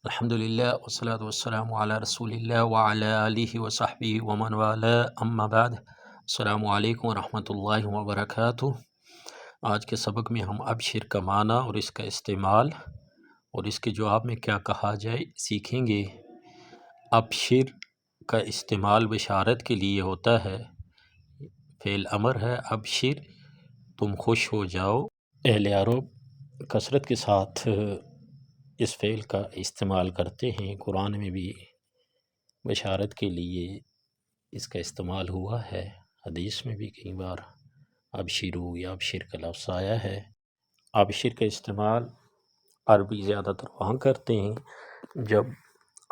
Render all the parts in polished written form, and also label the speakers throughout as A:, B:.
A: الحمدللہ والصلاة والسلام علی رسول اللہ وعلی آلہ وصحبہ ومن والاه اما بعد۔ السلام علیکم ورحمۃ اللہ وبرکاتہ۔ آج کے سبق میں ہم ابشر کا معنی اور اس کا استعمال اور اس کے جواب میں کیا کہا جائے سیکھیں گے۔ ابشر کا استعمال بشارت کے لیے ہوتا ہے، فعل امر ہے ابشر، تم خوش ہو جاؤ۔ اہل عرب کثرت کے ساتھ اس فعل کا استعمال کرتے ہیں، قرآن میں بھی بشارت کے لیے اس کا استعمال ہوا ہے، حدیث میں بھی کئی بار ابشرو یا ابشر کا لفظ آیا ہے۔ ابشر کا استعمال عربی زیادہ تر وہاں کرتے ہیں جب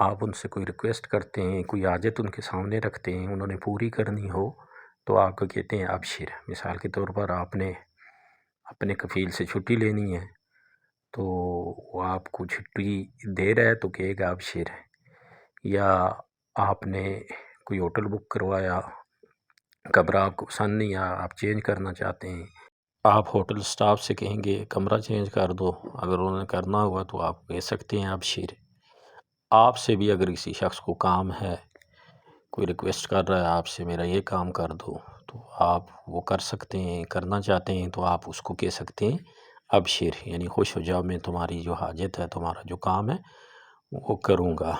A: آپ ان سے کوئی ریکویسٹ کرتے ہیں، کوئی حاجت ان کے سامنے رکھتے ہیں، انہوں نے پوری کرنی ہو تو آپ کو کہتے ہیں ابشر۔ مثال کے طور پر آپ نے اپنے کفیل سے چھٹی لینی ہے تو وہ آپ کو چھٹی دے رہا ہے تو کہے گا ابشر۔ یا آپ نے کوئی ہوٹل بک کروایا، کمرہ آپ کو پسند نہیں آیا، آپ چینج کرنا چاہتے ہیں، آپ ہوٹل سٹاف سے کہیں گے کمرہ چینج کر دو، اگر انہوں نے کرنا ہوا تو آپ کہہ سکتے ہیں ابشر۔ آپ سے بھی اگر کسی شخص کو کام ہے، کوئی ریکویسٹ کر رہا ہے آپ سے میرا یہ کام کر دو، تو آپ وہ کر سکتے ہیں، کرنا چاہتے ہیں تو آپ اس کو کہہ سکتے ہیں ابشر، یعنی خوش ہو جاؤ، میں تمہاری جو حاجت ہے، تمہارا جو کام ہے وہ کروں گا۔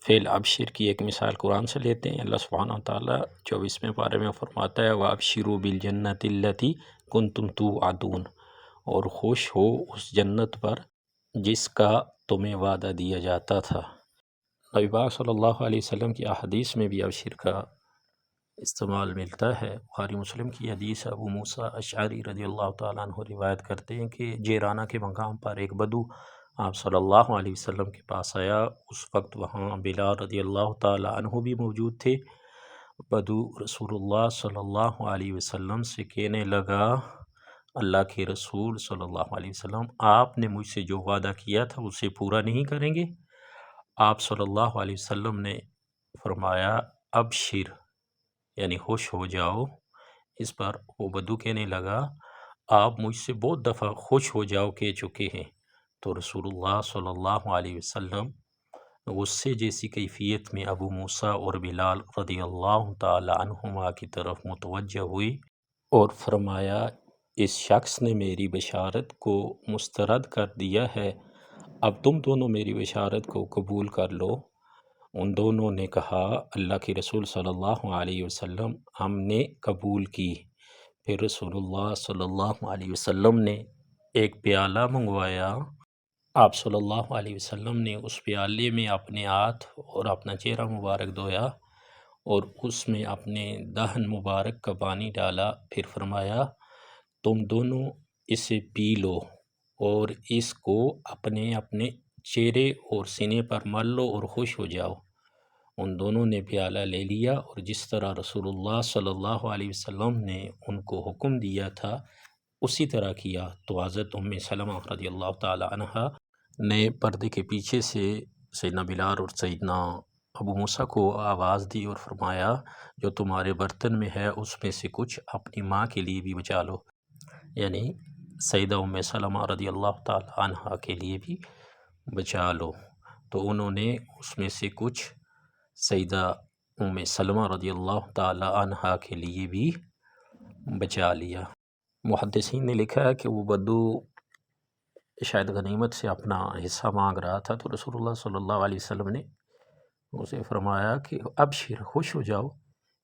A: فعل ابشر کی ایک مثال قرآن سے لیتے ہیں۔ اللہ سبحانہ وتعالیٰ 24ویں پارے میں فرماتا ہے وَأَبْشِرُوا بِالْجَنَّةِ الَّتِي كُنْتُمْ تُوعَدُونَ، اور خوش ہو اس جنت پر جس کا تمہیں وعدہ دیا جاتا تھا۔ نبی پاک صلی اللہ علیہ وسلم کی احادیث میں بھی ابشر کا استعمال ملتا ہے۔ بخاری مسلم کی حدیث ابو موسیٰ اشعری رضی اللہ تعالیٰ عنہ روایت کرتے ہیں کہ جیرانہ کے مقام پر ایک بدو آپ صلی اللہ علیہ وسلم کے پاس آیا۔ اس وقت وہاں بلال رضی اللہ تعالیٰ عنہ بھی موجود تھے۔ بدو رسول اللہ صلی اللہ علیہ وسلم سے کہنے لگا اللہ کے رسول صلی اللہ علیہ وسلم، آپ نے مجھ سے جو وعدہ کیا تھا اسے پورا نہیں کریں گے؟ آپ صلی اللہ علیہ وسلم نے فرمایا ابشر، یعنی خوش ہو جاؤ۔ اس پر وہ بدو کہنے لگا آپ مجھ سے بہت دفعہ خوش ہو جاؤ کہہ چکے ہیں۔ تو رسول اللہ صلی اللہ علیہ وسلم غصے جیسی کیفیت میں ابو موسیٰ اور بلال رضی اللہ تعالی عنہما کی طرف متوجہ ہوئی اور فرمایا اس شخص نے میری بشارت کو مسترد کر دیا ہے، اب تم دونوں میری بشارت کو قبول کر لو۔ ان دونوں نے کہا اللہ کے رسول صلی اللہ علیہ وسلم ہم نے قبول کی۔ پھر رسول اللہ صلی اللہ علیہ وسلم نے ایک پیالہ منگوایا۔ آپ صلی اللہ علیہ وسلم نے اس پیالے میں اپنے ہاتھ اور اپنا چہرہ مبارک دھویا اور اس میں اپنے دہن مبارک کا پانی ڈالا، پھر فرمایا تم دونوں اسے پی لو اور اس کو اپنے اپنے چہرے اور سینے پر مل لو اور خوش ہو جاؤ۔ ان دونوں نے پیالہ لے لیا اور جس طرح رسول اللہ صلی اللہ علیہ وسلم نے ان کو حکم دیا تھا اسی طرح کیا۔ تو حضرت ام سلمہ رضی اللہ تعالی عنہ نے پردے کے پیچھے سے سیدنا بلال اور سیدنا ابو موسیٰ کو آواز دی اور فرمایا جو تمہارے برتن میں ہے اس میں سے کچھ اپنی ماں کے لیے بھی بچا لو، یعنی سیدہ ام سلمہ رضی اللہ تعالی عنہ کے لیے بھی بچا لو۔ تو انہوں نے اس میں سے کچھ سیدہ ام سلمہ رضی اللہ تعالی عنہ کے لیے بھی بچا لیا۔ محدثین نے لکھا ہے کہ وہ بدو شاید غنیمت سے اپنا حصہ مانگ رہا تھا، تو رسول اللہ صلی اللہ علیہ وسلم نے اسے فرمایا کہ ابشر، خوش ہو جاؤ،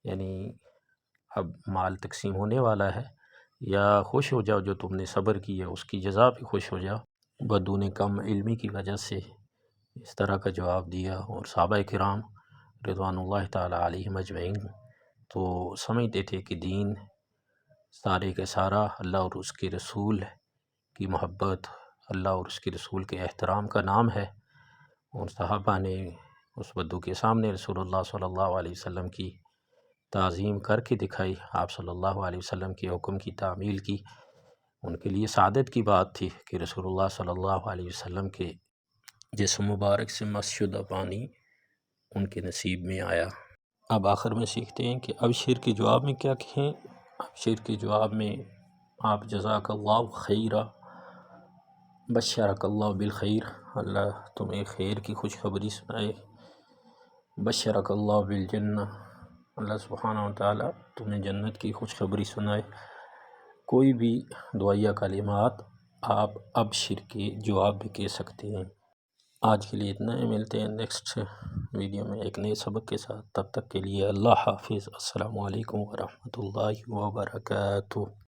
A: یعنی اب مال تقسیم ہونے والا ہے، یا خوش ہو جاؤ جو تم نے صبر کیا اس کی جزا پہ خوش ہو جاؤ۔ بدو نے کم علمی کی وجہ سے اس طرح کا جواب دیا، اور صحابہ کرام رضوان اللہ تعالی علیہم اجمعین تو سمجھتے تھے کہ دین سارے کا سارا اللہ اور اس کے رسول کی محبت، اللہ اور اس کے رسول کے احترام کا نام ہے، اور صحابہ نے اس بدو کے سامنے رسول اللہ صلی اللہ علیہ وسلم کی تعظیم کر کے دکھائی، آپ صلی اللہ علیہ وسلم کے حکم کی تعمیل کی۔ ان کے لیے سعادت کی بات تھی کہ رسول اللہ صلی اللہ علیہ وسلم کے جسم مبارک سے مس شدہ پانی ان کے نصیب میں آیا۔ اب آخر میں سیکھتے ہیں کہ ابشر کے جواب میں کیا کہیں۔ ابشر کے جواب میں آپ جزاک اللہ خیرہ، بشرک اللہ بالخیر، اللہ تمہیں خیر کی خوشخبری سنائے، بشرک اللہ بالجنہ، اللہ سبحانہ و تعالیٰ تمہیں جنت کی خوشخبری سنائے۔ کوئی بھی دعائیہ کلمات آپ ابشر کے جواب بھی کہہ سکتے ہیں۔ آج کے لیے اتنا ہی، ملتے ہیں نیکسٹ ویڈیو میں ایک نئے سبق کے ساتھ، تب تک کے لیے اللہ حافظ، السلام علیکم ورحمۃ اللہ وبرکاتہ۔